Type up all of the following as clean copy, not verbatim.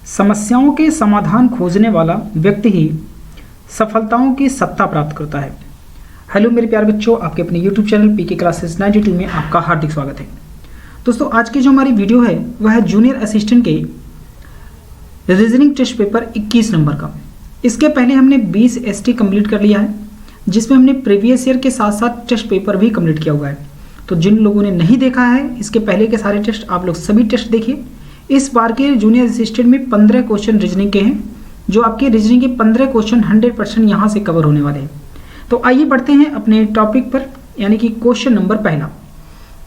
समस्याओं के समाधान खोजने वाला व्यक्ति ही सफलताओं की सत्ता प्राप्त करता है। हेलो मेरे प्यारे बच्चों, आपके अपने YouTube चैनल पीके क्लासेस 92 में आपका हार्दिक स्वागत है। दोस्तों, आज की जो हमारी वीडियो है वह है जूनियर असिस्टेंट के रीजनिंग टेस्ट पेपर 21 नंबर का। इसके पहले हमने 20 ST कंप्लीट कर लिया है, जिसमें हमने प्रीवियस ईयर के साथ साथ टेस्ट पेपर भी कंप्लीट किया हुआ है। तो जिन लोगों ने नहीं देखा है इसके पहले के सारे टेस्ट, आप लोग सभी टेस्ट देखिए। इस बार के जूनियर असिस्टेंट में 15 क्वेश्चन रीजनिंग के हैं, जो आपके रीजनिंग के 15 क्वेश्चन 100% यहाँ से कवर होने वाले हैं। तो आइए बढ़ते हैं अपने टॉपिक पर, यानी कि क्वेश्चन नंबर पहला।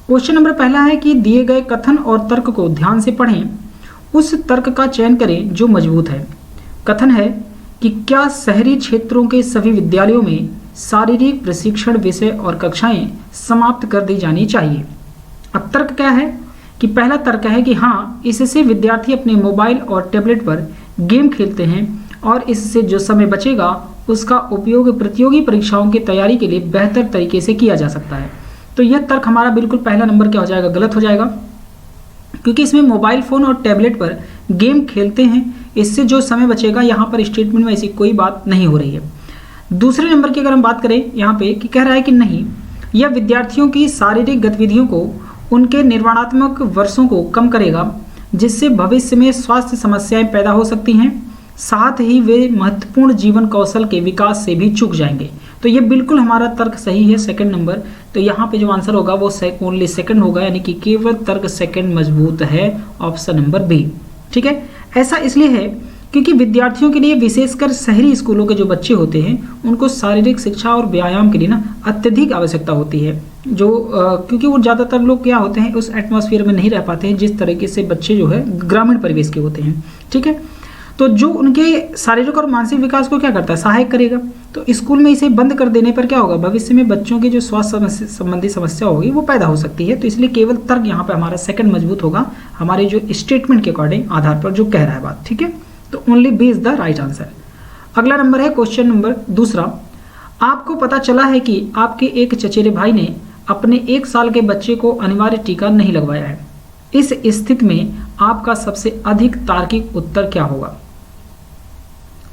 क्वेश्चन नंबर पहला है कि दिए गए कथन और तर्क को ध्यान से पढ़ें, उस तर्क का चयन करें जो मजबूत है। कथन है कि क्या शहरी क्षेत्रों के सभी विद्यालयों में शारीरिक प्रशिक्षण विषय और कक्षाएं समाप्त कर दी जानी चाहिए। अब तर्क क्या है कि पहला तर्क है कि हाँ, इससे विद्यार्थी अपने मोबाइल और टैबलेट पर गेम खेलते हैं और इससे जो समय बचेगा उसका उपयोग प्रतियोगी परीक्षाओं की तैयारी के लिए बेहतर तरीके से किया जा सकता है। तो यह तर्क हमारा बिल्कुल पहला नंबर क्या हो जाएगा, गलत हो जाएगा, क्योंकि इसमें मोबाइल फ़ोन और टैबलेट पर गेम खेलते हैं, इससे जो समय बचेगा, यहाँ पर स्टेटमेंट में ऐसी कोई बात नहीं हो रही है। दूसरे नंबर की अगर हम बात करें यहाँ पे कि कह रहा है कि नहीं, यह विद्यार्थियों की शारीरिक गतिविधियों को उनके निर्माणात्मक वर्षों को कम करेगा, जिससे भविष्य में स्वास्थ्य समस्याएं पैदा हो सकती हैं, साथ ही वे महत्वपूर्ण जीवन कौशल के विकास से भी चूक जाएंगे। तो ये बिल्कुल हमारा तर्क सही है, सेकंड नंबर। तो यहाँ पे जो आंसर होगा वो ओनली सेकंड होगा, यानी कि केवल तर्क सेकंड मजबूत है, ऑप्शन नंबर बी। ठीक है, ऐसा इसलिए है क्योंकि विद्यार्थियों के लिए, विशेषकर शहरी स्कूलों के जो बच्चे होते हैं, उनको शारीरिक शिक्षा और व्यायाम के लिए ना अत्यधिक आवश्यकता होती है। जो क्योंकि वो ज़्यादातर लोग क्या होते हैं, उस एटमॉस्फेयर में नहीं रह पाते हैं जिस तरीके से बच्चे जो है ग्रामीण परिवेश के होते हैं। ठीक है, तो जो उनके शारीरिक और मानसिक विकास को क्या करता है, सहायक करेगा। तो स्कूल में इसे बंद कर देने पर क्या होगा, भविष्य में बच्चों की जो स्वास्थ्य संबंधी समस्या होगी वो पैदा हो सकती है। तो इसलिए केवल तर्क यहाँ पे हमारा सेकंड मजबूत होगा, हमारे जो स्टेटमेंट के अकॉर्डिंग आधार पर जो कह रहा है बात। ठीक है, तो only b is the right answer. अगला नंबर है क्वेश्चन नंबर दूसरा। आपको पता चला है कि आपके एक चचेरे भाई ने अपने 1 साल के बच्चे को अनिवार्य टीका नहीं लगवाया है। इस स्थिति में आपका सबसे अधिक तार्किक उत्तर क्या होगा।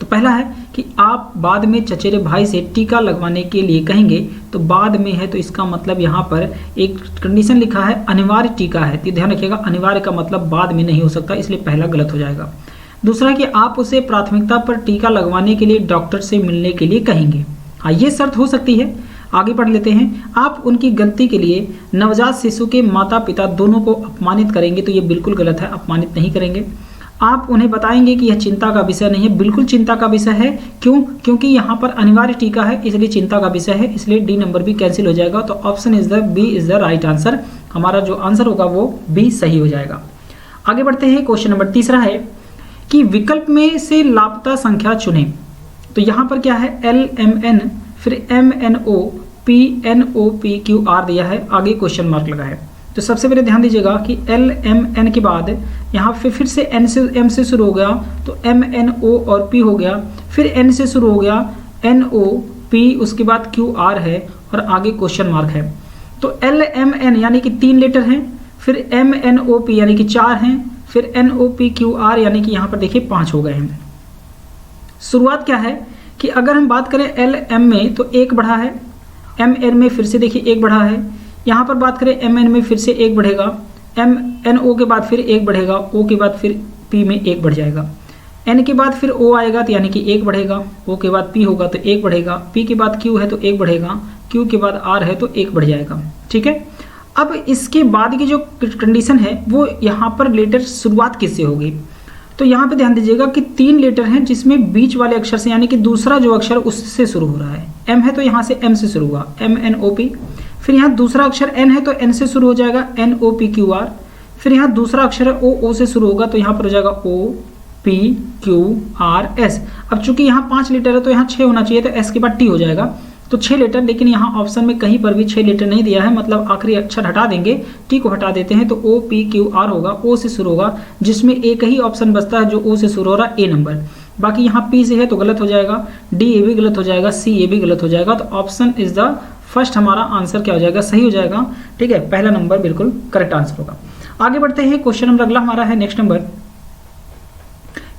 तो पहला है कि आप बाद में चचेरे भाई से टीका लगवाने के लिए कहेंगे, तो बाद में है तो इसका मतलब यहाँ पर एक कंडीशन लिखा है अनिवार्य टीका है, तो ध्यान रखिएगा, अनिवार्य का मतलब बाद में नहीं हो सकता, इसलिए पहला गलत हो जाएगा। दूसरा कि आप उसे प्राथमिकता पर टीका लगवाने के लिए डॉक्टर से मिलने के लिए कहेंगे। हाँ, ये शर्त हो सकती है। आगे पढ़ लेते हैं। आप उनकी गलती के लिए नवजात शिशु के माता पिता दोनों को अपमानित करेंगे, तो ये बिल्कुल गलत है, अपमानित नहीं करेंगे। आप उन्हें बताएंगे कि यह चिंता का विषय नहीं है, बिल्कुल चिंता का विषय है। क्यों? क्योंकि यहाँ पर अनिवार्य टीका है, इसलिए चिंता का विषय है, इसलिए डी नंबर भी कैंसिल हो जाएगा। तो option is the b is the right answer. हमारा जो आंसर होगा वो बी सही हो जाएगा। आगे बढ़ते हैं। क्वेश्चन नंबर तीसरा है कि विकल्प में से लापता संख्या चुनें। तो यहाँ पर क्या है, LMN फिर MNO PNOPQR दिया है, आगे क्वेश्चन मार्क लगा है। तो सबसे पहले ध्यान दीजिएगा कि LMN के बाद यहाँ फिर से M से शुरू हो गया, तो MNO और P हो गया, फिर N से शुरू हो गया, NOP, उसके बाद QR है और आगे क्वेश्चन मार्क है। तो LMN यानी कि 3 लेटर हैं, फिर MNOP यानी कि 4 हैं, फिर NOPQR यानी कि यहाँ पर देखिए 5 हो गए हैं। शुरुआत क्या है कि अगर हम बात करें LM में तो 1 बढ़ा है, MN में फिर से देखिए 1 बढ़ा है, यहाँ पर बात करें MN में फिर से 1 बढ़ेगा, MNO के बाद फिर 1 बढ़ेगा, O के बाद फिर P में 1 बढ़ जाएगा, N के बाद फिर O आएगा तो यानी कि 1 बढ़ेगा, O के बाद P होगा तो 1 बढ़ेगा, P के बाद Q है तो 1 बढ़ेगा, Q के बाद R है तो 1 बढ़ जाएगा। ठीक है, अब इसके बाद की जो कंडीशन है वो यहाँ पर लेटर शुरुआत किससे होगी। तो यहाँ पे ध्यान दीजिएगा कि 3 लेटर हैं, जिसमें बीच वाले अक्षर से, यानी कि दूसरा जो अक्षर उससे शुरू हो रहा है। M है तो यहाँ से M से शुरू हुआ, MNOP, फिर यहाँ दूसरा अक्षर N है तो N से शुरू हो जाएगा, NOPQR, फिर यहाँ दूसरा अक्षर है O से शुरू होगा तो यहाँ पर हो जाएगा OPQRS। अब चूंकि यहाँ 5 लेटर है तो यहाँ 6 होना चाहिए, तो S के बाद T हो जाएगा, तो 6 लेटर, लेकिन यहाँ ऑप्शन में कहीं पर भी 6 लेटर नहीं दिया है, मतलब आखिरी अक्षर हटा देंगे, टी को हटा देते हैं, तो OPQR होगा, O से शुरू होगा, जिसमें एक ही ऑप्शन बचता है जो O से शुरू हो रहा है, A नंबर। बाकी यहाँ P से है तो गलत हो जाएगा, DA भी गलत हो जाएगा, CA भी गलत हो जाएगा। तो ऑप्शन इज द फर्स्ट, हमारा आंसर क्या हो जाएगा, सही हो जाएगा। ठीक है, पहला नंबर बिल्कुल करेक्ट आंसर होगा। आगे बढ़ते हैं। क्वेश्चन नंबर अगला हमारा है नेक्स्ट नंबर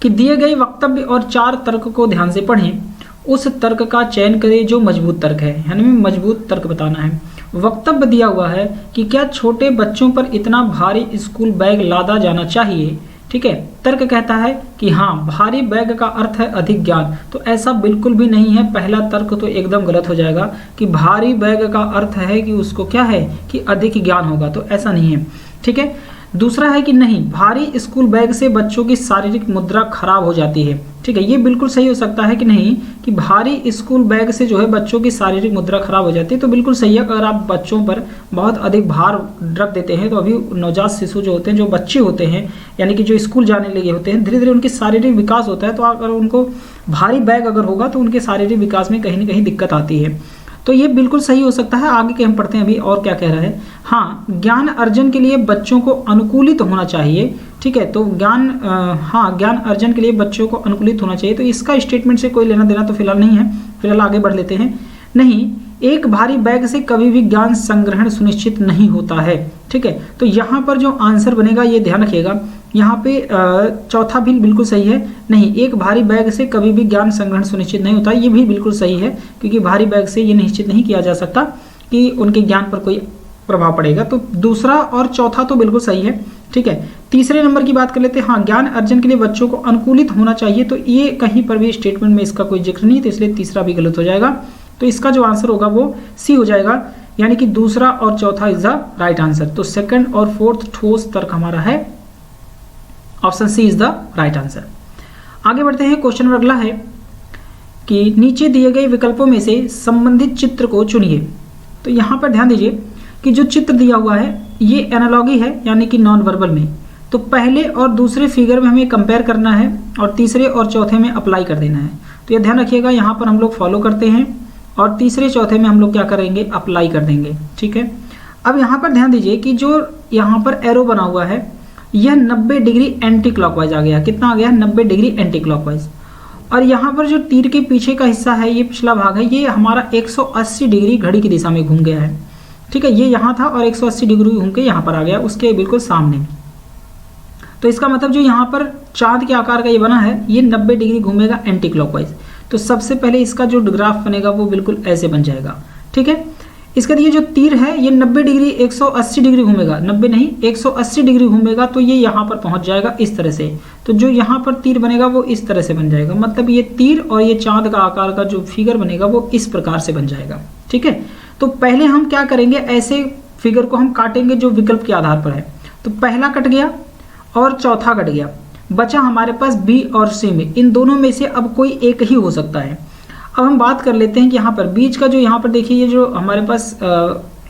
कि दिए गए वक्तव्य और 4 तर्क को ध्यान से पढ़ें, उस तर्क का चयन करें जो मजबूत तर्क है, यानी मजबूत तर्क बताना है। वक्तव्य दिया हुआ है कि क्या छोटे बच्चों पर इतना भारी स्कूल बैग लादा जाना चाहिए, ठीक है। तर्क कहता है कि हाँ, भारी बैग का अर्थ है अधिक ज्ञान, तो ऐसा बिल्कुल भी नहीं है। पहला तर्क तो एकदम गलत हो जाएगा कि भारी बैग का अर्थ है कि उसको क्या है कि अधिक ज्ञान होगा, तो ऐसा नहीं है, ठीक है। दूसरा है कि नहीं, भारी स्कूल बैग से बच्चों की शारीरिक मुद्रा खराब हो जाती है, ठीक है। ये बिल्कुल सही हो सकता है कि नहीं कि भारी स्कूल बैग से जो है बच्चों की शारीरिक मुद्रा खराब हो जाती है, तो बिल्कुल सही है। अगर आप बच्चों पर बहुत अधिक भार रख देते हैं तो अभी नवजात शिशु जो होते हैं, जो बच्चे होते हैं, यानी कि जो स्कूल जाने लगे होते हैं, धीरे धीरे उनकी शारीरिक विकास होता है, तो अगर उनको भारी बैग अगर होगा तो उनके शारीरिक विकास में कहीं ना कहीं दिक्कत आती है, तो ये बिल्कुल सही हो सकता है। आगे के हम पढ़ते हैं अभी और क्या कह रहा है। हाँ, ज्ञान अर्जन के लिए बच्चों को अनुकूलित होना चाहिए, ठीक है। तो ज्ञान ज्ञान अर्जन के लिए बच्चों को अनुकूलित होना चाहिए, तो इसका स्टेटमेंट से कोई लेना देना तो फिलहाल नहीं है। फिलहाल आगे बढ़ लेते हैं। नहीं, एक भारी बैग से कभी भी ज्ञान संग्रहण सुनिश्चित नहीं होता है, ठीक है। तो यहाँ पर जो आंसर बनेगा ये ध्यान रखिएगा, यहाँ पे चौथा भी बिल्कुल सही है। नहीं, एक भारी बैग से कभी भी ज्ञान संग्रहण सुनिश्चित नहीं होता, ये भी बिल्कुल सही है, क्योंकि भारी बैग से ये निश्चित नहीं किया जा सकता कि उनके ज्ञान पर कोई प्रभाव पड़ेगा। तो दूसरा और चौथा तो बिल्कुल सही है, ठीक है। तीसरे नंबर की बात कर लेते हैं। हाँ, ज्ञान अर्जन के लिए बच्चों को अनुकूलित होना चाहिए, तो ये कहीं पर भी स्टेटमेंट में इसका कोई जिक्र नहीं, तो इसलिए तीसरा भी गलत हो जाएगा। तो इसका जो आंसर होगा वो सी हो जाएगा, यानी कि दूसरा और चौथा इज द राइट आंसर। तो सेकंड और फोर्थ ठोस तर्क हमारा है, option c is the right answer. आगे बढ़ते हैं। क्वेश्चन नंबर अगला है कि नीचे दिए गए विकल्पों में से संबंधित चित्र को चुनिए। तो यहाँ पर ध्यान दीजिए कि जो चित्र दिया हुआ है ये एनालॉगी है, यानी कि नॉन वर्बल में। तो पहले और दूसरे फिगर में हमें कंपेयर करना है और तीसरे और चौथे में अप्लाई कर देना है। तो ये ध्यान रखिएगा, यहाँ पर हम लोग फॉलो करते हैं और तीसरे चौथे में हम लोग क्या करेंगे, अप्लाई कर देंगे, ठीक है। अब यहाँ पर ध्यान दीजिए कि जो यहाँ पर एरो बना हुआ है यह 90 डिग्री एंटी क्लॉकवाइज आ गया। कितना आ गया, 90 डिग्री एंटी क्लॉकवाइज। और यहाँ पर जो तीर के पीछे का हिस्सा है, ये पिछला भाग है, ये हमारा 180 डिग्री घड़ी की दिशा में घूम गया है, ठीक है। ये यहाँ था और 180 डिग्री घूम के यहाँ पर आ गया, उसके बिल्कुल सामने। तो इसका मतलब जो यहाँ पर चांद के आकार का ये बना है, ये 90 डिग्री घूमेगा एंटी क्लॉकवाइज। तो सबसे पहले इसका जो ग्राफ बनेगा वो बिल्कुल ऐसे बन जाएगा, ठीक है। इसके लिए जो तीर है ये 90 डिग्री 180 डिग्री घूमेगा, 90 नहीं 180 डिग्री घूमेगा, तो ये यहाँ पर पहुंच जाएगा इस तरह से। तो जो यहाँ पर तीर बनेगा वो इस तरह से बन जाएगा, मतलब ये तीर और ये चांद का आकार का जो फिगर बनेगा वो इस प्रकार से बन जाएगा, ठीक है। तो पहले हम क्या करेंगे, ऐसे फिगर को हम काटेंगे जो विकल्प के आधार पर है। तो पहला कट गया और चौथा कट गया, बचा हमारे पास बी और सी में। इन दोनों में से अब कोई एक ही हो सकता है। अब हम बात कर लेते हैं कि यहाँ पर बीच का जो यहाँ पर देखिए, ये जो हमारे पास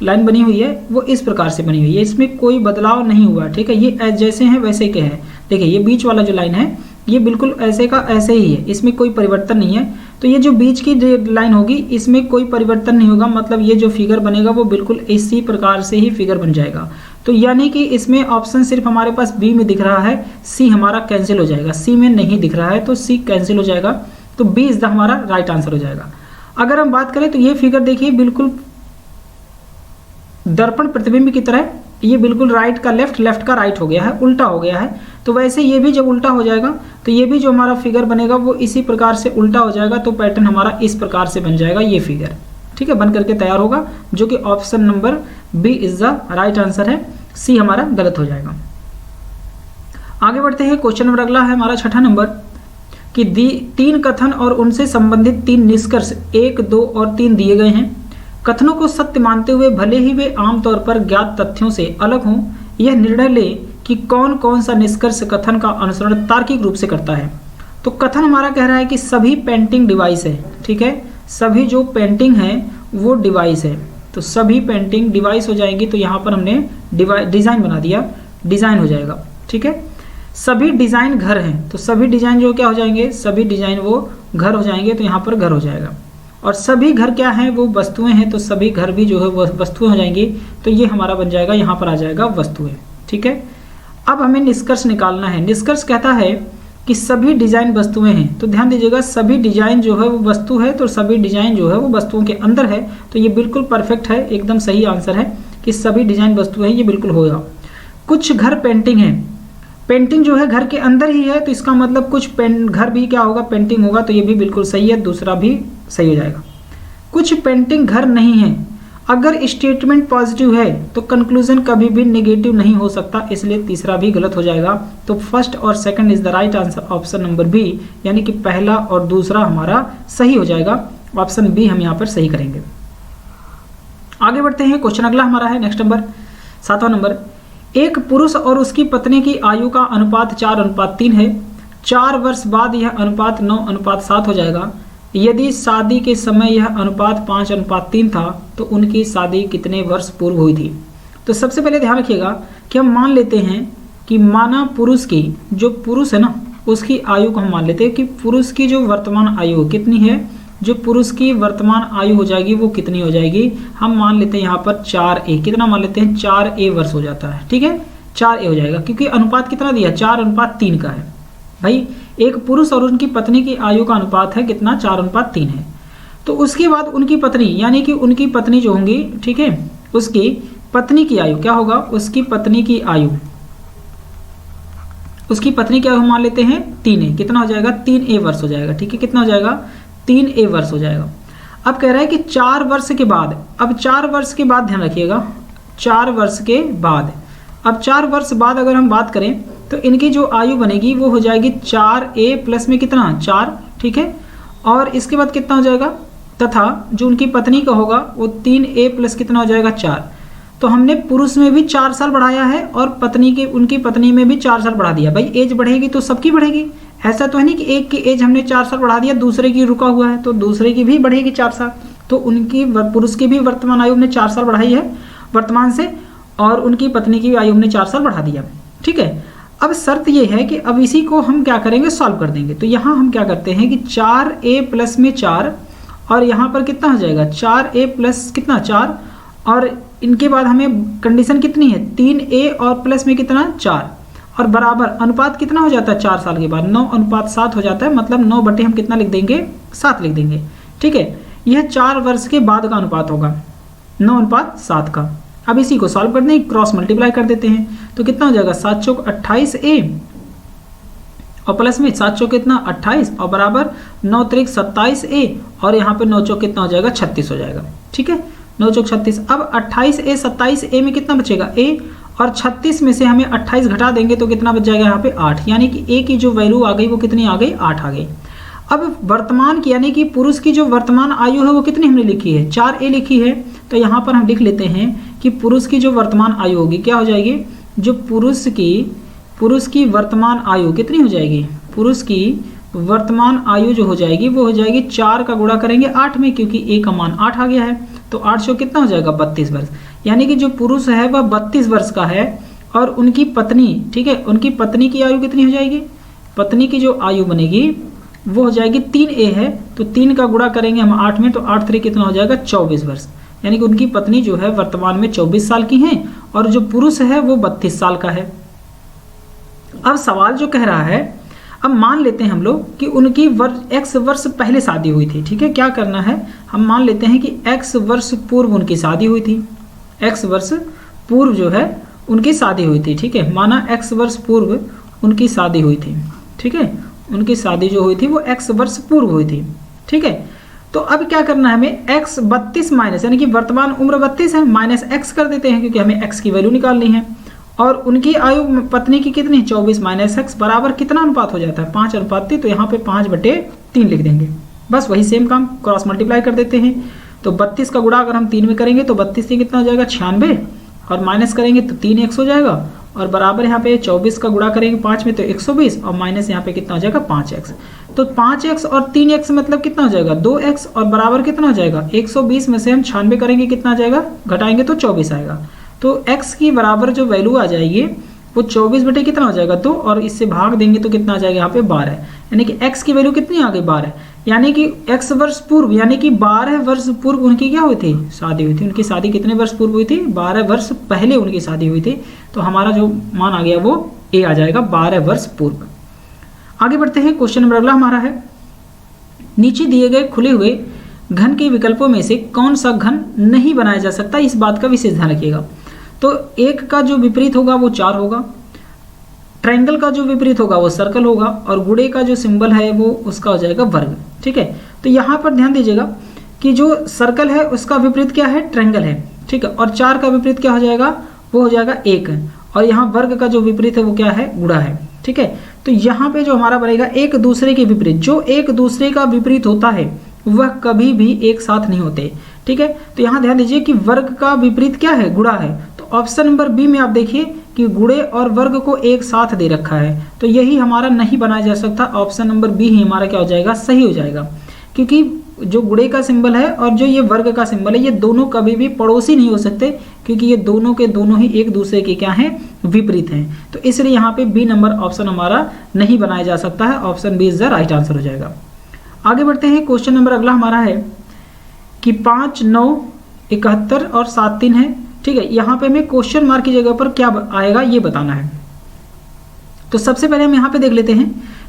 लाइन बनी हुई है वो इस प्रकार से बनी हुई है, इसमें कोई बदलाव नहीं हुआ, ठीक है। ये जैसे हैं वैसे के हैं। देखिए ये बीच वाला जो लाइन है ये बिल्कुल ऐसे का ऐसे ही है, इसमें कोई परिवर्तन नहीं है। तो ये जो बीच की लाइन होगी इसमें कोई परिवर्तन नहीं होगा, मतलब ये जो फिगर बनेगा वो बिल्कुल इसी प्रकार से ही फिगर बन जाएगा। तो यानी कि इसमें ऑप्शन सिर्फ हमारे पास बी में दिख रहा है, सी हमारा कैंसिल हो जाएगा, सी में नहीं दिख रहा है तो सी कैंसिल हो जाएगा, तो बी इज द हमारा राइट आंसर हो जाएगा। अगर हम बात करें तो ये फिगर देखिए बिल्कुल दर्पण प्रतिबिंब की तरह, ये बिल्कुल राइट का लेफ्ट, लेफ्ट का राइट हो गया है, उल्टा हो गया है। तो वैसे ये भी जब उल्टा हो जाएगा तो ये भी जो हमारा फिगर बनेगा वो इसी प्रकार से उल्टा हो जाएगा, तो पैटर्न हमारा इस प्रकार से बन जाएगा ये फिगर, ठीक है, बन करके तैयार होगा, जो कि option number b is the right answer है, सी हमारा गलत हो जाएगा। आगे बढ़ते हैं। क्वेश्चन नंबर अगला है हमारा छठा नंबर कि 3 कथन और उनसे संबंधित 3 निष्कर्ष 1, 2 और 3 दिए गए हैं। कथनों को सत्य मानते हुए भले ही वे आमतौर पर ज्ञात तथ्यों से अलग हों, यह निर्णय ले कि कौन कौन सा निष्कर्ष कथन का अनुसरण तार्किक रूप से करता है। तो कथन हमारा कह रहा है कि सभी पेंटिंग डिवाइस है, ठीक है, सभी जो पेंटिंग है वो डिवाइस है, तो सभी पेंटिंग डिवाइस हो जाएंगी। तो यहाँ पर हमने डिजाइन बना दिया, डिजाइन हो जाएगा, ठीक है। सभी डिजाइन घर हैं, तो सभी डिजाइन जो क्या हो जाएंगे, सभी डिजाइन वो घर हो जाएंगे, तो यहाँ पर घर हो जाएगा। और सभी घर क्या हैं, वो वस्तुएं हैं, तो सभी घर भी जो है वो वस्तुएं हो जाएंगी, तो ये हमारा बन जाएगा, यहाँ पर आ जाएगा वस्तुएं, ठीक है। अब हमें निष्कर्ष निकालना है। निष्कर्ष कहता है कि सभी डिजाइन वस्तुएं हैं, तो ध्यान दीजिएगा सभी डिजाइन जो है वो वस्तु है, तो सभी डिजाइन जो है वो वस्तुओं के अंदर है, तो ये बिल्कुल परफेक्ट है, एकदम सही आंसर है कि सभी डिजाइन वस्तु है, ये बिल्कुल होगा। कुछ घर पेंटिंग है, पेंटिंग जो है घर के अंदर ही है, तो इसका मतलब कुछ घर भी क्या होगा, पेंटिंग होगा, तो ये भी बिल्कुल सही है, दूसरा भी सही हो जाएगा। कुछ पेंटिंग घर नहीं है, अगर स्टेटमेंट पॉजिटिव है तो कंक्लूजन कभी भी नेगेटिव नहीं हो सकता, इसलिए तीसरा भी गलत हो जाएगा। तो फर्स्ट और second is the right answer, option number B, यानी कि पहला और दूसरा हमारा सही हो जाएगा। ऑप्शन बी हम यहाँ पर सही करेंगे। आगे बढ़ते हैं, क्वेश्चन अगला हमारा है नेक्स्ट नंबर 7वां नंबर। एक पुरुष और उसकी पत्नी की आयु का अनुपात 4:3 है। 4 वर्ष बाद यह अनुपात 9:7 हो जाएगा। यदि शादी के समय यह अनुपात 5:3 था तो उनकी शादी कितने वर्ष पूर्व हुई थी। तो सबसे पहले ध्यान रखिएगा कि हम मान लेते हैं कि माना पुरुष की, जो पुरुष है ना, उसकी आयु को हम मान लेते हैं कि पुरुष की जो वर्तमान आयु कितनी है, जो पुरुष की वर्तमान आयु हो जाएगी वो कितनी हो जाएगी, हम मान लेते हैं यहाँ पर 4a, कितना मान लेते हैं, 4a वर्ष हो जाता है। ठीक है, 4a हो जाएगा, क्योंकि अनुपात कितना दिया, 4:3 का है। भाई एक पुरुष और उनकी पत्नी की आयु का अनुपात है कितना, 4:3 है। तो उसके बाद उनकी पत्नी, यानी कि उनकी पत्नी जो होंगी, ठीक है, उसकी पत्नी की आयु क्या होगा, उसकी पत्नी की आयु, उसकी पत्नी क्या मान लेते हैं 3a, कितना हो जाएगा, 3a वर्ष हो जाएगा। ठीक है, कितना हो जाएगा, 3a वर्ष हो जाएगा। अब कह रहा है कि 4 वर्ष के बाद, अब 4 वर्ष के बाद ध्यान रखिएगा, 4 वर्ष के बाद, अब 4 वर्ष बाद अगर हम बात करें तो इनकी जो आयु बनेगी वो हो जाएगी 4a प्लस में कितना, 4। ठीक है, और इसके बाद कितना हो जाएगा, तथा जो उनकी पत्नी का होगा वो 3a प्लस कितना हो जाएगा, 4। तो हमने पुरुष में भी 4 साल बढ़ाया है और पत्नी के, उनकी पत्नी में भी 4 साल बढ़ा दिया। भाई एज बढ़ेगी तो सबकी बढ़ेगी, ऐसा तो है नहीं कि एक की एज हमने 4 साल बढ़ा दिया, दूसरे की रुका हुआ है, तो दूसरे की भी बढ़ेगी 4 साल। तो उनकी, पुरुष की भी वर्तमान आयु हमने 4 साल बढ़ाई है वर्तमान से, और उनकी पत्नी की आयु हमने 4 साल बढ़ा दिया। ठीक है, अब शर्त ये है कि अब इसी को हम क्या करेंगे, सॉल्व कर देंगे। तो यहाँ हम क्या करते हैं कि 4a प्लस में 4, और यहाँ पर कितना हो जाएगा, 4a प्लस कितना, 4, और इनके बाद हमें कंडीशन कितनी है, 3a और प्लस में कितना, 4, और बराबर अनुपात कितना हो जाता है 4 साल के बाद, 9:7 हो जाता है। मतलब 9 बटे हम कितना लिख देंगे, 7 लिख देंगे। ठीक है, यह 4 वर्ष के बाद का अनुपात होगा, 9:7 का। अब इसी को सॉल्व कर दें, क्रॉस मल्टीप्लाई कर देते हैं, तो कितना हो जाएगा, 7 चौक 28a, और प्लस में 7 चौक कितना 28, और बराबर 9 त्रिक 27a, और यहाँ पे 9 चौक कितना हो जाएगा, 36 हो जाएगा। ठीक है, 9 चौक 36। अब 28a 27a में कितना बचेगा, a, और 36 में से हमें 28 घटा देंगे तो कितना बच जाएगा यहाँ पे 8, यानी कि a की जो वैल्यू आ गई वो कितनी आ गई, 8 आ गई। अब वर्तमान की, यानी कि पुरुष की जो वर्तमान आयु है वो कितनी हमने लिखी है, 4a लिखी है। तो यहाँ पर हम लिख लेते हैं कि पुरुष की जो वर्तमान आयु होगी क्या हो जाएगी, जो पुरुष की वर्तमान आयु कितनी हो जाएगी, पुरुष की वर्तमान आयु जो हो जाएगी वो हो जाएगी 4 का गुणा करेंगे 8 में, क्योंकि a का मान 8 आ गया है, तो 8 से कितना हो जाएगा, 32 वर्ष। यानी कि जो पुरुष है वह 32 वर्ष का है, और उनकी पत्नी, ठीक है, उनकी पत्नी की आयु कितनी हो जाएगी, पत्नी की जो आयु बनेगी वो हो जाएगी 3a है, तो 3 का गुणा करेंगे हम 8 में, तो 8 3 कितना हो जाएगा, 24 वर्ष। यानी कि उनकी पत्नी जो है वर्तमान में 24 साल की हैं, और जो पुरुष है वो 32 साल का है। अब सवाल जो कह रहा है, अब मान लेते हैं हम लोग कि उनकी x वर्ष पहले शादी हुई थी। ठीक है, क्या करना है, हम मान लेते हैं कि x वर्ष पूर्व उनकी शादी हुई थी, x वर्ष पूर्व जो है उनकी शादी हुई थी। ठीक है, माना x वर्ष पूर्व उनकी शादी हुई थी। ठीक है, उनकी शादी जो हुई थी वो x वर्ष पूर्व हुई थी। ठीक है, तो अब क्या करना है हमें, x 32 माइनस, यानी कि वर्तमान उम्र 32 है, माइनस x कर देते हैं, क्योंकि हमें x की वैल्यू निकालनी है। और उनकी आयु पत्नी की कितनी, 24 माइनस x, बराबर कितना अनुपात हो जाता है, 5:3। तो यहाँ पे 5/3 लिख देंगे। बस वही सेम काम, क्रॉस मल्टीप्लाई कर देते हैं। तो 32 का गुणा अगर हम 3 में करेंगे तो 32 से कितना हो जाएगा, 96, और माइनस करेंगे तो 3x हो जाएगा, और बराबर यहाँ पे 24 का गुणा करेंगे 5 में तो 120, और माइनस यहाँ पे कितना हो जाएगा, 5x। तो 5x और 3x मतलब कितना हो जाएगा, 2x, और बराबर कितना हो जाएगा, 120 में से हम 96 करेंगे, कितना आ जाएगा, घटाएंगे तो 24 आएगा। तो x की बराबर जो वैल्यू आ जाएगी वो 24 बटे कितना हो जाएगा, 2, और इससे भाग देंगे तो कितना आ जाएगा यहाँ पे 12। यानी कि x की वैल्यू कितनी आ गई, 12। यानी कि x वर्ष पूर्व, यानी कि 12 वर्ष पूर्व उनकी क्या हुई थी, शादी हुई थी। उनकी शादी कितने वर्ष पूर्व हुई थी, 12 वर्ष पहले उनकी शादी हुई थी। तो हमारा जो मान आ गया वो a आ जाएगा, 12 वर्ष पूर्व। आगे बढ़ते हैं, क्वेश्चन नंबर अगला हमारा है, नीचे दिए गए खुले हुए घन के विकल्पों में से कौन सा घन नहीं बनाया जा सकता, इस बात का विशेष ध्यान रखिएगा। तो 1 का जो विपरीत होगा वो 4 होगा, ट्रायंगल का जो विपरीत होगा वो सर्कल होगा और गुणे का जो सिंबल है वो उसका हो जाएगा वर्ग। ठीक है, तो यहाँ पर ध्यान दीजिएगा कि जो सर्कल है उसका विपरीत क्या है, ट्रायंगल है। ठीक है, और 4 का विपरीत क्या हो जाएगा, वो हो जाएगा 1, और यहाँ वर्ग का जो विपरीत है वो क्या है, गुणा है। ठीक है, तो यहाँ पे जो हमारा बनेगा एक दूसरे के विपरीत, जो एक दूसरे का विपरीत होता है वह कभी भी एक साथ नहीं होते। ठीक है, तो यहाँ ध्यान दीजिए कि वर्ग का विपरीत क्या है, गुणा है। तो ऑप्शन नंबर बी में आप देखिए कि गुणे और वर्ग को एक साथ दे रखा है, तो यही हमारा नहीं बनाया जा सकता। ऑप्शन नंबर बी ही हमारा क्या हो जाएगा, सही हो जाएगा, क्योंकि जो गुणे का सिंबल है और जो ये वर्ग का सिंबल है ये दोनों कभी भी पड़ोसी नहीं हो सकते, क्योंकि ये दोनों के दोनों ही एक दूसरे के क्या हैं, विपरीत हैं। तो इसलिए यहाँ पे बी नंबर ऑप्शन हमारा नहीं बनाया जा सकता है। Option B is the right answer हो जाएगा। आगे बढ़ते हैं, क्वेश्चन नंबर अगला हमारा है कि 5, 9, 71 और 7, 3 है। ठीक है, यहाँ पे हमें क्वेश्चन मार्क की जगह पर क्या आएगा ये बताना है। तो सबसे पहले हम यहाँ पे देख लेते हैं,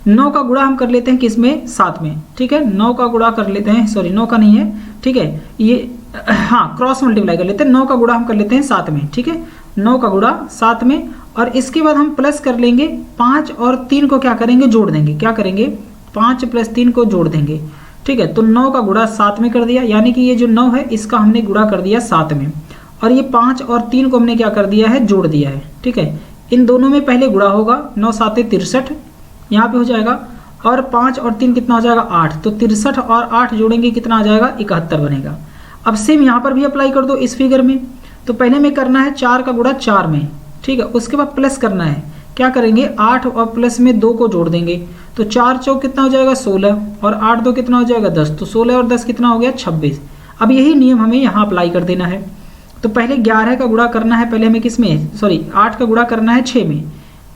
9 का गुणा हम कर लेते हैं किसमें, 7 में। ठीक है, 9 का गुणा कर लेते हैं, सॉरी 9 का नहीं है, ठीक है, ये हाँ क्रॉस मल्टीप्लाई कर लेते हैं। 9 का गुणा हम कर लेते हैं 7 में। ठीक है, 9 का गुणा 7 में, और इसके बाद हम प्लस कर लेंगे 5 और 3 को क्या करेंगे, जोड़ देंगे। क्या करेंगे, 5 + 3 को जोड़ देंगे। ठीक है, तो 9 का गुणा 7 में कर दिया, यानी कि ये जो 9 है इसका हमने गुणा कर दिया 7 में, और ये 5 और 3 को हमने क्या कर दिया है, जोड़ दिया है। ठीक है, इन दोनों में पहले गुणा होगा, 9 × 7 = 63 यहाँ पे हो जाएगा, और 5 और 3 कितना हो जाएगा, 8। तो 63 और 8 जोड़ेंगे कितना आ जाएगा, 71 बनेगा। अब सेम यहाँ पर भी अप्लाई कर दो इस फिगर में। तो पहले में करना है 4 का गुणा 4 में। ठीक है, उसके बाद प्लस करना है, क्या करेंगे, 8 और प्लस में 2 को जोड़ देंगे। तो 4 चौक कितना हो जाएगा, 16, और 8 2 कितना हो जाएगा, 10। तो 16 और 10 कितना हो गया, 26। अब यही नियम हमें यहाँ अप्लाई कर देना है। तो पहले 11 का गुणा करना है, पहले हमें किस में, सॉरी 8 का गुणा करना है 6 में।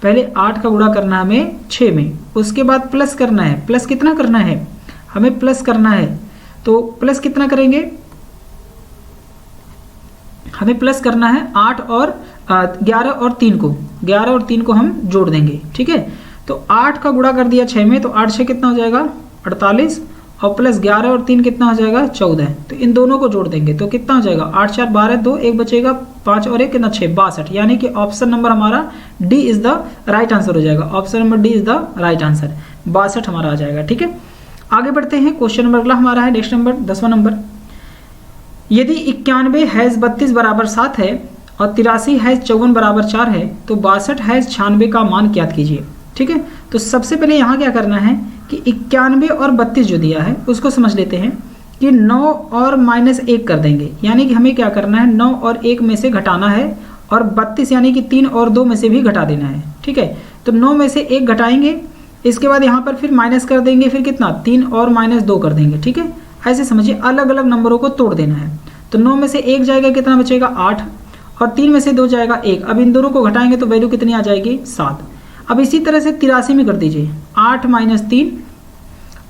पहले 8 का गुणा करना है हमें 6 में, उसके बाद प्लस करना है। प्लस कितना करना है, हमें प्लस करना है, तो प्लस कितना करेंगे, हमें प्लस करना है 8 और 11 और 3 को, 11 और 3 को हम जोड़ देंगे। ठीक है, तो 8 का गुणा कर दिया 6 में, तो 8 6 कितना हो जाएगा, 48, और प्लस 11 और 3 कितना हो जाएगा, 14। तो इन दोनों को जोड़ देंगे तो कितना हो जाएगा, 8 4 12, 2 1 बचेगा, 5 और 1 कितना, 6, 62। यानी कि ऑप्शन नंबर हमारा D is the right answer हो जाएगा। Option number D is the right answer, 62 हमारा आ जाएगा। ठीक है, आगे बढ़ते हैं, क्वेश्चन नंबर अगला हमारा है नेक्स्ट नंबर 10वां नंबर। यदि 91 हैज़ 32 बराबर 7 है और 83 हैज़ 54 बराबर 4 है, तो 62 हैज़ 96 का मान ज्ञात कीजिए। ठीक है, तो सबसे पहले यहाँ क्या करना है कि 91 और 32 जो दिया है उसको समझ लेते हैं कि 9 और -1 कर देंगे, यानी कि हमें क्या करना है, 9 और 1 में से घटाना है, और 32 यानी कि 3 और 2 में से भी घटा देना है। ठीक है, तो 9 में से 1 घटाएंगे, इसके बाद यहाँ पर फिर माइनस कर देंगे, फिर कितना, 3 और -2 कर देंगे। ठीक है, ऐसे समझिए अलग अलग नंबरों को तोड़ देना है। तो 9 में से 1 जाएगा, कितना बचेगा, 8, और 3 में से 2 जाएगा 1। अब इन दोनों को घटाएंगे तो वैल्यू कितनी आ जाएगी, 7। अब इसी तरह से 83 में कर दीजिए, 8 - 3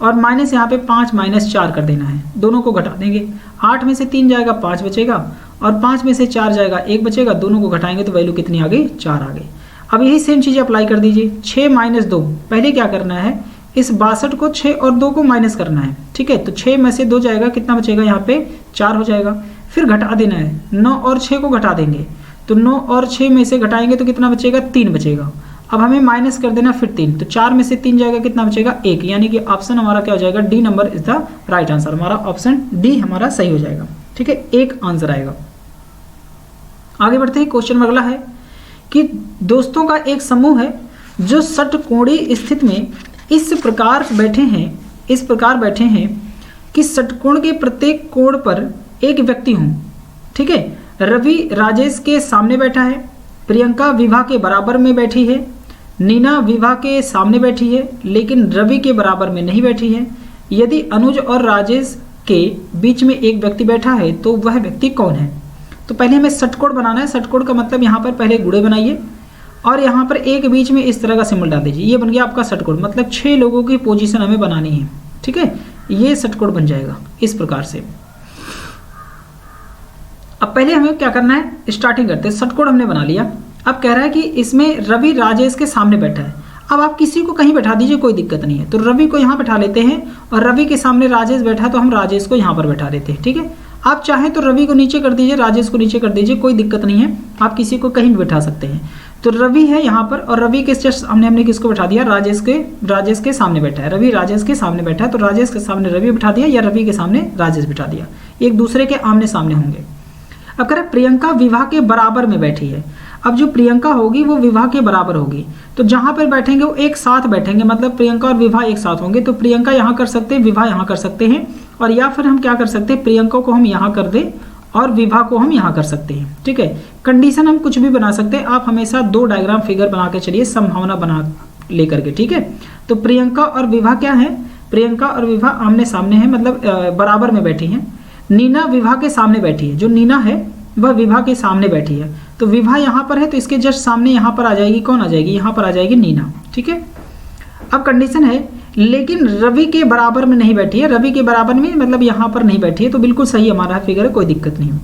और माइनस यहाँ पे 5 - 4 कर देना है, दोनों को घटा देंगे। 8 में से 3 जाएगा, 5 बचेगा, और 5 में से 4 जाएगा, 1 बचेगा, दोनों को घटाएंगे तो वैल्यू कितनी आ गई, 4 आ गई। अब यही सेम चीज़ अप्लाई कर दीजिए, 6 - 2। पहले क्या करना है, इस 62 को 6 और 2 को माइनस करना है। ठीक है, तो 6 में से 2 जाएगा, कितना बचेगा, यहाँ पे 4 हो जाएगा। फिर घटा देना है, 9 और 6 को घटा देंगे, तो 9 और 6 में से घटाएंगे तो कितना बचेगा, 3 बचेगा। अब हमें माइनस कर देना फिर 3, तो 4 में से 3 जाएगा, कितना बचेगा, 1। यानी कि ऑप्शन हमारा क्या हो जाएगा, D number is the right answer. हमारा ऑप्शन डी हमारा सही हो जाएगा। ठीक है, 1 आंसर आएगा। आगे बढ़ते हैं, क्वेश्चन में अगला है कि दोस्तों का एक समूह है जो षटकोणीय स्थिति में इस प्रकार बैठे हैं कि षटकोण के प्रत्येक कोण पर एक व्यक्ति हूँ। ठीक है, रवि राजेश के सामने बैठा है, प्रियंका विभा के बराबर में बैठी है, नीना विभा के सामने बैठी है लेकिन रवि के बराबर में नहीं बैठी है। यदि अनुज और राजेश के बीच में एक व्यक्ति बैठा है तो वह व्यक्ति कौन है। तो पहले हमें षटकोण बनाना है। षटकोण का मतलब यहाँ पर पहले गुणे बनाइए और यहाँ पर एक बीच में इस तरह का सिंबल डाल दीजिए। ये बन गया आपका षटकोण, मतलब 6 लोगों की पोजीशन हमें बनानी है। ठीक है, ये षटकोण बन जाएगा इस प्रकार से। अब पहले हमें क्या करना है, स्टार्टिंग करते हैं। षटकोण हमने बना लिया। अब कह रहा है कि इसमें रवि राजेश के सामने बैठा है। अब आप किसी को कहीं बैठा दीजिए, कोई दिक्कत नहीं है। तो रवि को यहाँ बैठा लेते हैं और रवि के सामने राजेश बैठा है तो हम राजेश को यहाँ पर बैठा देते हैं। ठीक है, आप चाहें तो रवि को नीचे कर दीजिए, राजेश को नीचे कर दीजिए, कोई दिक्कत नहीं है। आप किसी को कहीं भी बैठा सकते हैं। तो रवि है यहाँ पर, और रवि के जस्ट हमने किसको बैठा दिया, राजेश के सामने बैठा है। रवि राजेश के सामने बैठा है, तो राजेश के सामने रवि बैठा दिया या रवि के सामने राजेश बैठा दिया, एक दूसरे के आमने सामने होंगे। अब कह रहे प्रियंका विवाह के बराबर में बैठी है। अब जो प्रियंका होगी वो विवाह के बराबर होगी, तो जहां पर बैठेंगे वो एक साथ बैठेंगे, मतलब प्रियंका और विवाह एक साथ होंगे। तो प्रियंका यहाँ कर सकते हैं, विवाह यहाँ कर सकते हैं, और या फिर हम क्या कर सकते हैं, प्रियंका को हम यहाँ कर दें और विवाह को हम यहाँ कर सकते हैं। ठीक है, कंडीशन हम कुछ भी बना सकते हैं। आप हमेशा 2 डायग्राम फिगर बना के चलिए, संभावना बना लेकर के। ठीक है, तो प्रियंका और विवाह क्या है, प्रियंका और विवाह आमने सामने है, मतलब बराबर में बैठी हैं। नीना विवाह के सामने बैठी है, जो नीना है वह विवाह के सामने बैठी है। तो विवाह यहाँ पर है, तो इसके जस्ट सामने यहाँ पर आ जाएगी, कौन आ जाएगी, यहाँ पर आ जाएगी नीना। ठीक है, अब कंडीशन है लेकिन रवि के बराबर में नहीं बैठी है, रवि के बराबर में मतलब यहाँ पर नहीं बैठी है, तो बिल्कुल सही हमारा फिगर है, कोई दिक्कत नहीं है।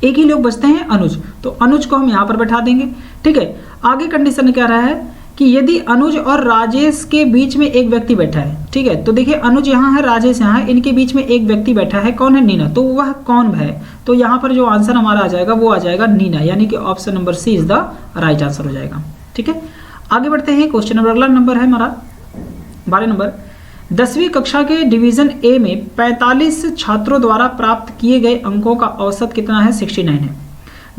एक ही लोग बचते हैं अनुज, तो अनुज को हम यहाँ पर बैठा देंगे। ठीक है, आगे कंडीशन क्या रहा है कि यदि अनुज और राजेश के बीच में एक व्यक्ति बैठा है। ठीक है, तो देखिए अनुज यहाँ है, राजेश यहाँ है, इनके बीच में एक व्यक्ति बैठा है, कौन है, नीना। तो वह कौन है, तो यहाँ पर जो आंसर हमारा आ जाएगा वो आ जाएगा नीना, यानी कि option number C is the right answer हो जाएगा। ठीक है, आगे बढ़ते हैं। क्वेश्चन नंबर, अगला नंबर है हमारा 12 नंबर। 10वीं कक्षा के डिवीजन ए में 45 छात्रों द्वारा प्राप्त किए गए अंकों का औसत कितना है, 69 है।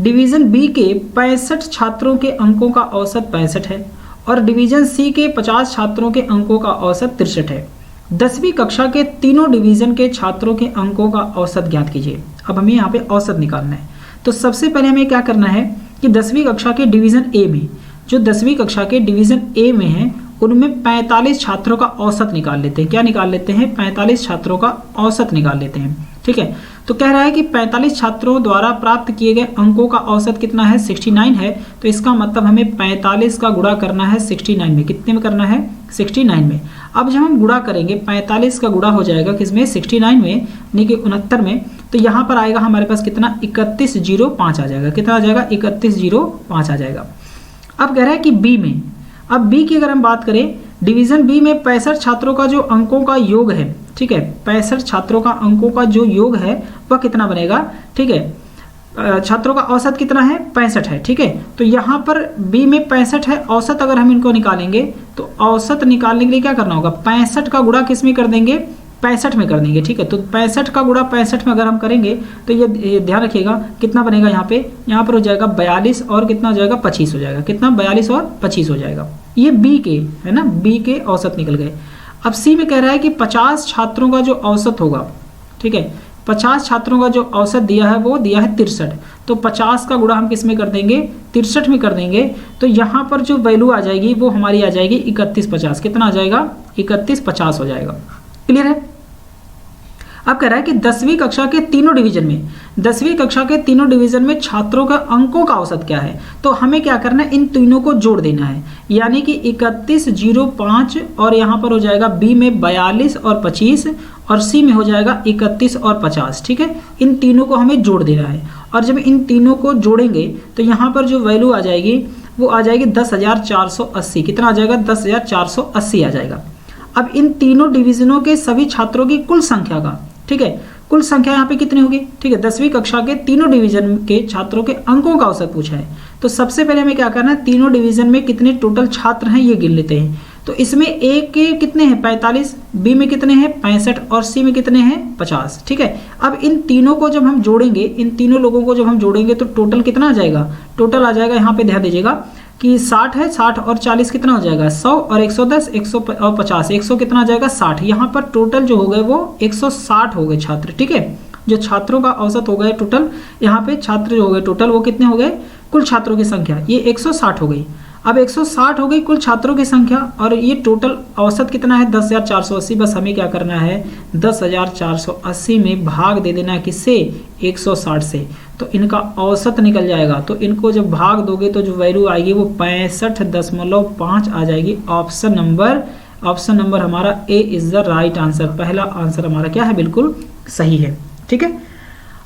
डिवीजन बी के 65 छात्रों के अंकों का औसत 65 है, और डिवीजन सी के 50 छात्रों के अंकों का औसत 63 है। 10वीं कक्षा के तीनों डिवीजन के छात्रों के अंकों का औसत ज्ञात कीजिए। अब हमें यहाँ पे औसत निकालना है, तो सबसे पहले हमें क्या करना है कि 10वीं कक्षा के डिवीजन ए में, जो 10वीं कक्षा के डिवीजन ए में है उनमें 45 छात्रों का औसत निकाल लेते हैं। क्या निकाल लेते हैं, 45 छात्रों का औसत निकाल लेते हैं। ठीक है, तो कह रहा है कि 45 छात्रों द्वारा प्राप्त किए गए अंकों का औसत कितना है, 69 है। तो इसका मतलब हमें 45 का गुणा करना है 69 में। कितने में करना है, 69 में। अब जब हम गुणा करेंगे 45 का गुणा हो जाएगा किसमें, 69 में, यानी कि 69 में। तो यहाँ पर आएगा हमारे पास कितना, 3105 आ जाएगा। कितना आ जाएगा, 3105 आ जाएगा। अब कह रहा है कि बी में, अब बी की अगर हम बात करें, डिवीजन बी में 65 छात्रों का जो अंकों का योग है, ठीक है, 65 छात्रों का अंकों का जो योग है वह कितना बनेगा। ठीक है, छात्रों का औसत कितना है, 65 है। ठीक है, तो यहाँ पर बी में 65 है, औसत अगर हम इनको निकालेंगे तो औसत निकालने के लिए क्या करना होगा, 65 का गुणा किस में कर देंगे, 65 में कर देंगे। ठीक है, तो 65 का गुणा 65 में अगर हम करेंगे तो ये ध्यान रखिएगा कितना बनेगा, यहाँ पर हो जाएगा 42 और कितना हो जाएगा, 25 हो जाएगा। कितना, 42 और 25 हो जाएगा। ये बी के है ना, बी के औसत निकल गए। अब सी में कह रहा है कि 50 छात्रों का जो औसत होगा, ठीक है, 50 छात्रों का जो औसत दिया है वो दिया है 63। तो 50 का गुणा हम किस में कर देंगे, 63 में कर देंगे। तो यहाँ पर जो वैल्यू आ जाएगी वो हमारी आ जाएगी 3150। कितना आ जाएगा, 3150 हो जाएगा। क्लियर है। अब कह रहा है कि 10वीं कक्षा के तीनों डिवीजन में, 10वीं कक्षा के तीनों डिवीजन में छात्रों का अंकों का औसत क्या है, तो हमें क्या करना है, इन तीनों को जोड़ देना है। यानी कि 3105 और यहाँ पर हो जाएगा बी में 42 और 25 और सी में हो जाएगा 31 और 50। ठीक है, इन तीनों को हमें जोड़ देना है। और जब इन तीनों को जोड़ेंगे तो यहाँ पर जो वैल्यू आ जाएगी वो आ जाएगी 10,480। कितना आ जाएगा, 10,480 आ जाएगा। अब इन तीनों डिवीजनों के सभी छात्रों की कुल संख्या का, ठीक है, कुल संख्या यहाँ पे कितनी होगी, ठीक है, 10वीं कक्षा के तीनों डिवीजन के छात्रों के अंकों का औसत पूछा है। तो सबसे पहले हमें क्या करना है, तीनों डिवीजन में कितने टोटल छात्र हैं ये गिन लेते हैं। तो इसमें ए के कितने हैं, 45, बी में कितने हैं 65 और सी में कितने हैं 50। ठीक है, अब इन तीनों को जब हम जोड़ेंगे, इन तीनों लोगों को जब हम जोड़ेंगे तो टोटल कितना आ जाएगा, टोटल आ जाएगा, यहाँ पे ध्यान दीजिएगा कि 60 है, 60 और 40 कितना हो जाएगा 100 और 110, 150, 100 कितना आ जाएगा 60। यहाँ पर टोटल जो हो गए वो 160 हो गए छात्र। ठीक है, जो छात्रों का औसत हो गए टोटल, यहाँ पे छात्र जो हो गए टोटल वो कितने हो गए, कुल छात्रों की संख्या ये 160 हो गई। अब 160 हो गई कुल छात्रों की संख्या और ये टोटल औसत कितना है 10,480। बस हमें क्या करना है, 10,480 में भाग दे देना है किससे, 160 से, तो इनका औसत निकल जाएगा। तो इनको जब भाग दोगे तो जो वैल्यू आएगी वो 65.5 आ जाएगी। ऑप्शन नंबर हमारा ए इज द राइट आंसर। पहला आंसर हमारा क्या है, बिल्कुल सही है। ठीक है,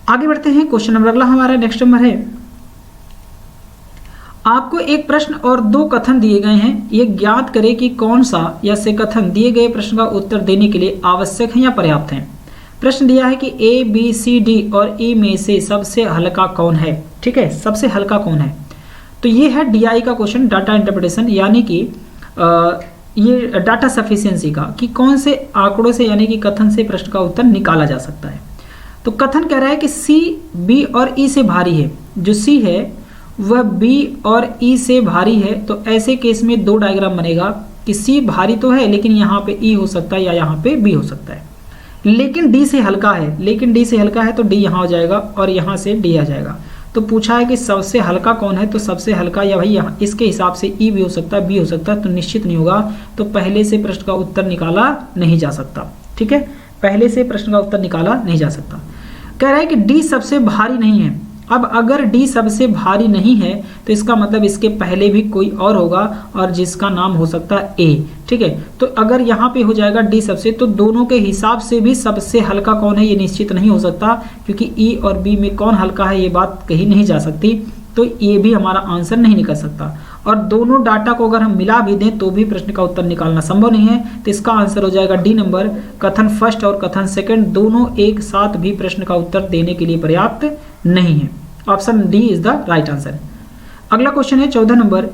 आगे बढ़ते हैं। क्वेश्चन नंबर अगला हमारा नेक्स्ट नंबर है, आपको एक प्रश्न और 2 कथन दिए गए हैं। ये ज्ञात करें कि कौन सा या से कथन दिए गए प्रश्न का उत्तर देने के लिए आवश्यक है या पर्याप्त है। प्रश्न दिया है कि ए बी सी डी और ई में से सबसे हल्का कौन है। ठीक है, सबसे हल्का कौन है। तो ये है DI का क्वेश्चन, डाटा इंटरप्रिटेशन, यानी कि ये डाटा सफिशिएंसी का, कि कौन से आंकड़ों से यानी कि कथन से प्रश्न का उत्तर निकाला जा सकता है। तो कथन कह रहा है कि C B और E से भारी है। जो C है वह B और E से भारी है। तो ऐसे केस में दो डायग्राम बनेगा कि C भारी तो है लेकिन यहाँ पे E हो सकता है या यहाँ पे B हो सकता है, लेकिन D से हल्का है, लेकिन D से हल्का है तो D यहाँ हो जाएगा और यहाँ से D आ जाएगा। तो पूछा है कि सबसे हल्का कौन है, तो सबसे हल्का या भाई यहाँ इसके हिसाब से E भी हो सकता है, B हो सकता है, तो निश्चित नहीं होगा। तो पहले से प्रश्न का उत्तर निकाला नहीं जा सकता। ठीक है, पहले से प्रश्न का उत्तर निकाला नहीं जा सकता। कह रहा है कि D सबसे भारी नहीं है। अब अगर D सबसे भारी नहीं है तो इसका मतलब इसके पहले भी कोई और होगा और जिसका नाम हो सकता है A। ठीक है, तो अगर यहाँ पे हो जाएगा D सबसे, तो दोनों के हिसाब से भी सबसे हल्का कौन है ये निश्चित नहीं हो सकता, क्योंकि E और B में कौन हल्का है ये बात कही नहीं जा सकती। तो ये भी हमारा आंसर नहीं निकल सकता। और दोनों डाटा को अगर हम मिला भी दें तो भी प्रश्न का उत्तर निकालना संभव नहीं है। तो इसका आंसर हो जाएगा D नंबर। कथन फर्स्ट और कथन सेकंड दोनों एक साथ भी प्रश्न का उत्तर देने के लिए पर्याप्त नहीं है। Option D is the right answer. अगला क्वेश्चन है 14 नंबर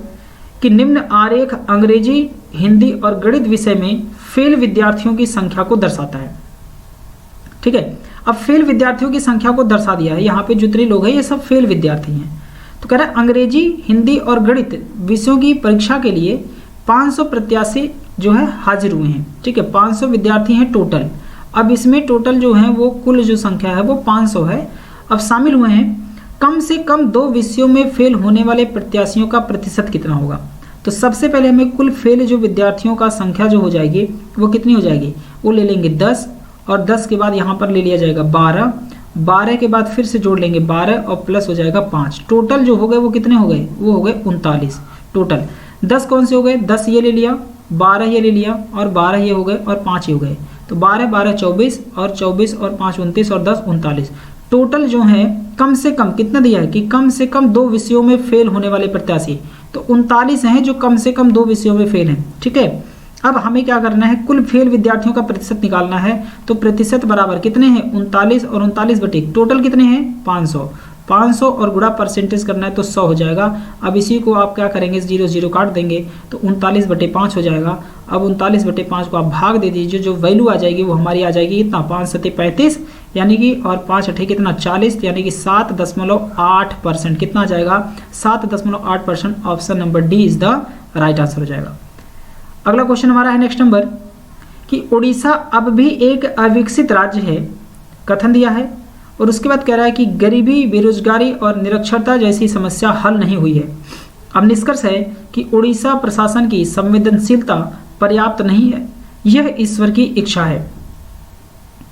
कि निम्न आरेख अंग्रेजी, हिंदी और गणित विषय में फेल विद्यार्थियों की संख्या को दर्शाता है। ठीक है, अब फेल विद्यार्थियों की संख्या को दर्शा दिया है। यहाँ पे जितने लोग हैं ये सब फेल विद्यार्थी हैं। तो कह रहा है अंग्रेजी, हिंदी और गणित विषयों की परीक्षा के लिए 500 प्रत्याशी जो है हाजिर हुए हैं। ठीक है, 500 विद्यार्थी हैं टोटल। अब इसमें टोटल जो है वो कुल जो संख्या है वो 500 है। अब शामिल हुए हैं कम से कम 2 विषयों में फेल होने वाले प्रत्याशियों का प्रतिशत कितना होगा। तो सबसे पहले हमें कुल फेल जो विद्यार्थियों का संख्या जो हो जाएगी वो कितनी हो जाएगी, वो ले लेंगे 10 और 10 के बाद यहाँ पर ले लिया जाएगा 12, 12 के बाद फिर से जोड़ लेंगे 12 और प्लस हो जाएगा 5। टोटल जो हो गए वो कितने हो गए, वो हो गए 39 टोटल। 10 कौन से हो गए, 10 ये ले लिया, 12 ये ले लिया और 12 ये हो गए और 5 ये हो गए। तो 12 12 24 और 24 और 5 29 और 10 39। टोटल जो है कम से कम कितना दिया है कि कम से कम 2 विषयों में फेल होने वाले प्रत्याशी तो 39 हैं जो कम से कम 2 विषयों में फेल हैं। ठीक है, अब हमें क्या करना है, कुल फेल विद्यार्थियों का प्रतिशत निकालना है। तो प्रतिशत बराबर कितने हैं 39 और 39 बटे टोटल कितने हैं 500, 500 और गुणा परसेंटेज करना है तो 100 हो जाएगा। अब इसी को आप क्या करेंगे 0 0 काट देंगे तो 39 बटे 5 हो जाएगा। अब 39 बटे 5 को आप भाग दे दीजिए, जो वैल्यू आ जाएगी वो हमारी आ जाएगी इतना 5 सते 35 यानी कि, और 5 अठे कितना 40 यानी कि 7.8%। कितना आ जाएगा 7.8%। Option number D is the right answer हो जाएगा। अगला क्वेश्चन हमारा है नेक्स्ट नंबर कि उड़ीसा अब भी एक अविकसित राज्य है, कथन दिया है। और उसके बाद कह रहा है कि गरीबी, बेरोजगारी और निरक्षरता जैसी समस्या हल नहीं हुई है। अब निष्कर्ष है कि उड़ीसा प्रशासन की संवेदनशीलता पर्याप्त नहीं है, यह ईश्वर की इच्छा है।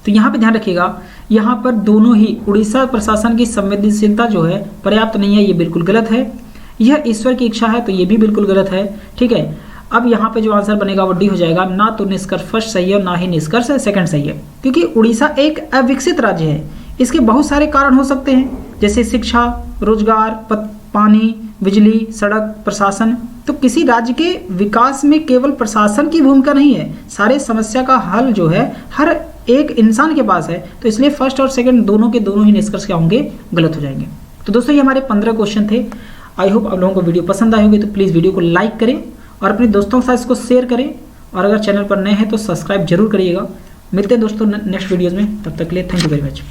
तो यहाँ पे ध्यान रखिएगा, यहाँ पर दोनों ही उड़ीसा प्रशासन की संवेदनशीलता जो है पर्याप्त नहीं है, ये बिल्कुल गलत है। यह ईश्वर की इच्छा है तो ये भी बिल्कुल गलत है। ठीक है, अब यहाँ पे जो आंसर बनेगा वो डी हो जाएगा। ना तो निष्कर्ष फर्स्ट सही है और ना ही निष्कर्ष सेकंड सही है, क्योंकि उड़ीसा एक अविकसित राज्य है। इसके बहुत सारे कारण हो सकते हैं, जैसे शिक्षा, रोजगार, पानी, बिजली, सड़क, प्रशासन। तो किसी राज्य के विकास में केवल प्रशासन की भूमिका नहीं है, सारे समस्या का हल जो है हर एक इंसान के पास है। तो इसलिए फर्स्ट और सेकंड दोनों के दोनों ही निष्कर्ष क्या होंगे, गलत हो जाएंगे। तो दोस्तों ये हमारे 15 क्वेश्चन थे। आई होप आप लोगों को वीडियो पसंद आए होगी, तो प्लीज़ वीडियो को लाइक करें और अपने दोस्तों के साथ इसको शेयर करें। और अगर चैनल पर नए हैं तो सब्सक्राइब जरूर करिएगा। मिलते हैं दोस्तों नेक्स्ट वीडियोज़ में, तब तक के लिए थैंक यू वेरी मच।